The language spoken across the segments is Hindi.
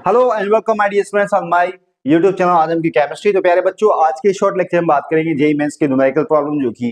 Hello and welcome my dear students on my YouTube channel Adam की केमिस्ट्री। तो प्यारे बच्चों, आज के शॉर्ट लेक्चर में बात करेंगे जेईई मेंस के न्यूमेरिकल प्रॉब्लम जो कि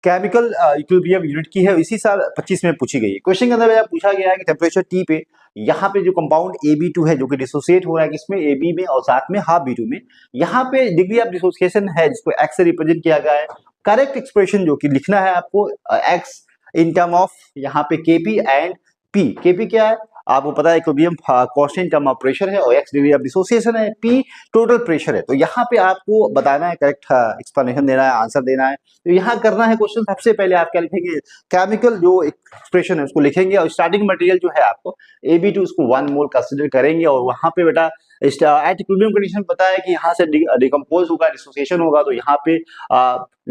केमिकल इक्विलिब्रियम यूनिट की है। इसी साल 25 में पूछी गई है। क्वेश्चन के अंदर पूछा गया है कि टेम्परेचर टी पे यहाँ पे जो कंपाउंड Ab2 है जो कि डिसोसिएट हो रहा है किसमें, Ab में और साथ में हाफ B2 में। यहाँ पे डिग्री ऑफ डिसोसिएशन है जिसको x से रिप्रेजेंट किया गया है। करेक्ट एक्सप्रेशन जो कि लिखना है आपको x इन टर्म ऑफ यहाँ पे Kp एंड P। Kp क्या है आपको पता है, equilibrium constant term of pressure है और x डिग्री ऑफ डिसोसिएशन है, P टोटल प्रेशर है। तो यहाँ पे आपको बताना है, करेक्ट एक्सप्लेनेशन देना है, आंसर देना है। तो यहाँ करना है क्वेश्चन, सबसे पहले आप क्या लिखेंगे, केमिकल जो एक्सप्रेशन है उसको लिखेंगे और स्टार्टिंग मटेरियल जो है आपको Ab2 उसको 1 मोल कंसीडर करेंगे और वहां पे बेटा एट इक्विलिब्रियम कंडीशन पता है कि यहाँ से डिकम्पोज होगा, डिसोसिएशन होगा, तो यहाँ पे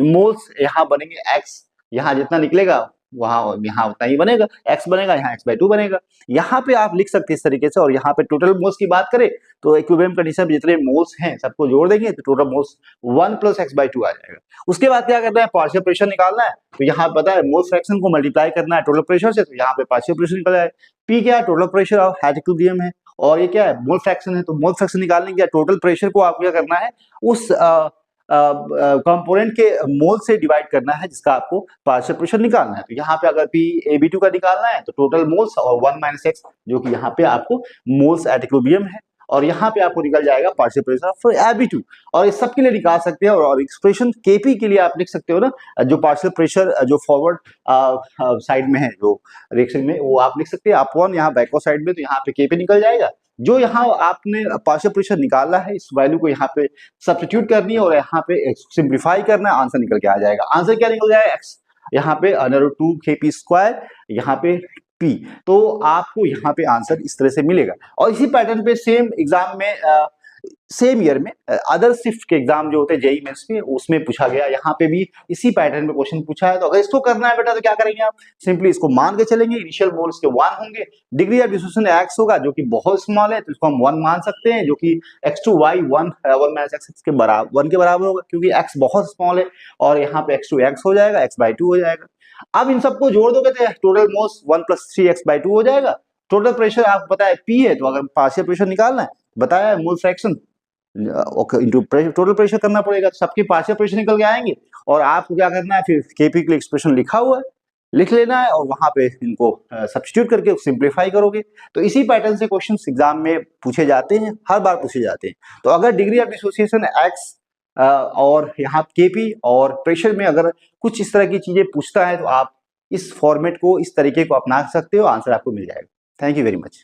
मोल्स यहाँ बनेंगे x, यहाँ जितना निकलेगा वहां यहाँ उतना ही बनेगा, x बनेगा, यहाँ x/2 बनेगा। यहाँ पे आप लिख सकते हैं इस तरीके से। और यहाँ पे टोटल मोल्स की बात करें तो इक्विलिब्रियम कंडीशन में जितने मोल्स हैं सबको जोड़ देंगे तो टोटल मोल्स 1 + x/2 आ जाएगा। उसके बाद क्या करना है, पार्शियल प्रेशर निकालना है। तो यहाँ पता है मोल फ्रैक्शन को मल्टीप्लाई करना है टोटल प्रेशर से, तो यहाँ पे पार्शियल प्रेशर निकल जाए। पी क्या है, total pressure of at equilibrium है, और ये क्या है, मोल फ्रैक्शन है। तो मोल फ्रैक्शन निकालने के टोटल प्रेशर को आपको क्या करना है, उस कंपोनेंट के मोल से डिवाइड करना है जिसका आपको पार्शियल प्रेशर निकालना है। तो यहाँ पे अगर Ab2 का निकालना है तो टोटल मोल्स और 1 - x जो कि यहाँ पे आपको मोल्स एट इक्विलिब्रियम है, और यहाँ पे आपको निकल जाएगा पार्शियल प्रेशर ऑफ Ab2। और इस सब के लिए निकाल सकते हैं। और एक्सप्रेशन Kp के लिए आप लिख सकते हो ना, जो पार्शियल प्रेशर जो फॉरवर्ड साइड में है जो रिएक्शन में, वो आप लिख सकते हैं अपॉन यहाँ बैकवर्ड साइड में, तो यहाँ पे Kp निकल जाएगा। जो यहाँ आपने पार्शियल प्रेशर निकाला है इस वैल्यू को यहाँ पे सब्स्टिट्यूट करनी है और यहाँ पे सिंप्लीफाई करना है, आंसर निकल के आ जाएगा। आंसर क्या निकल जाएगा, x यहाँ पे √2 Kp², यहाँ पे p। तो आपको यहाँ पे आंसर इस तरह से मिलेगा। और इसी पैटर्न पे सेम एग्जाम में सेम ईयर में अदर शिफ्ट के एग्जाम जो होते हैं जेईई मेंस में, उसमें पूछा गया। यहाँ पे भी इसी पैटर्न में क्वेश्चन पूछा है। तो अगर इसको करना है बेटा तो क्या करेंगे आप, सिंपली इसको मान के चलेंगे। इनिशियल मोल्स के 1 होंगे, डिग्री ऑफ डिसोसिएशन x होगा जो कि बहुत स्मॉल है, तो इसको हम 1 मान सकते हैं, जो कि x/y 1 - x के बराबर 1 के बराबर होगा क्योंकि x बहुत स्मॉल है। और यहाँ पे x हो जाएगा, x/2 हो जाएगा। अब इन सबको जोड़ दोगे तो टोटल मोल्स 1 + 3x/2 हो जाएगा। टोटल प्रेशर आपको पता है P है, तो अगर पार्शियल प्रेशर निकालना है बताया है, mole fraction into total pressure करना पड़ेगा, तो सबके पार्शियल प्रेशर निकल के आएंगे। और आपको क्या करना है, फिर Kp के लिए एक्सप्रेशन लिखा हुआ है लिख लेना है और वहां पे इनको सब्स्टिट्यूट करके सिंप्लीफाई करोगे। तो इसी पैटर्न से क्वेश्चंस एग्जाम में पूछे जाते हैं, हर बार पूछे जाते हैं। तो अगर डिग्री ऑफ डिसोसिएशन x और यहाँ Kp और प्रेशर में अगर कुछ इस तरह की चीजें पूछता है तो आप इस फॉर्मेट को, इस तरीके को अपना सकते हो, आंसर आपको मिल जाएगा। Thank you very much.